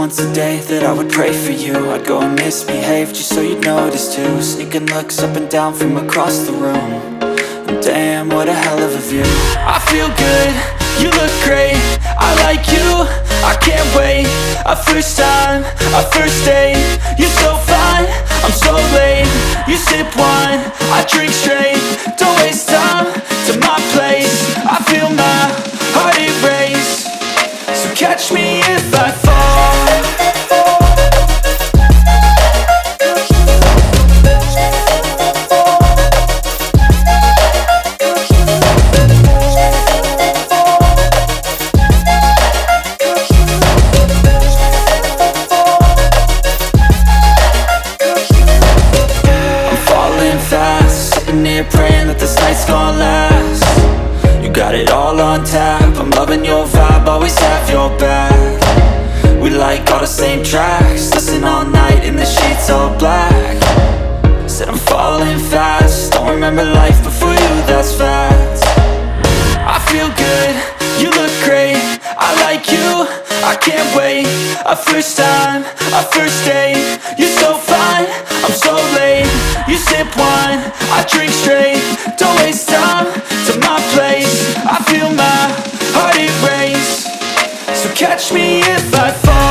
once a day that I would pray for you. I'd go and misbehave just so you'd notice too. Sneaking looks up and down from across the room. And damn, what a hell of a view. I feel good, you look great, I like you, I can't wait. A first time, a first date. You're so fine, I'm so late. You sip wine, I drink straight. Don't waste time to my place. I feel my heart erase. So catch me if I fall. Praying that this night's gonna last. You got it all on tap, I'm loving your vibe, always have your back. We like all the same tracks, listen all night in the sheets all black. Said I'm falling fast, don't remember life before you, that's fact. I feel good, you look great, I like you, I can't wait. A first time, a first date. You're so fine, I'm so late. You sip wine, I drink straight. Don't waste time to my place. I feel my heart erase. So catch me if I fall.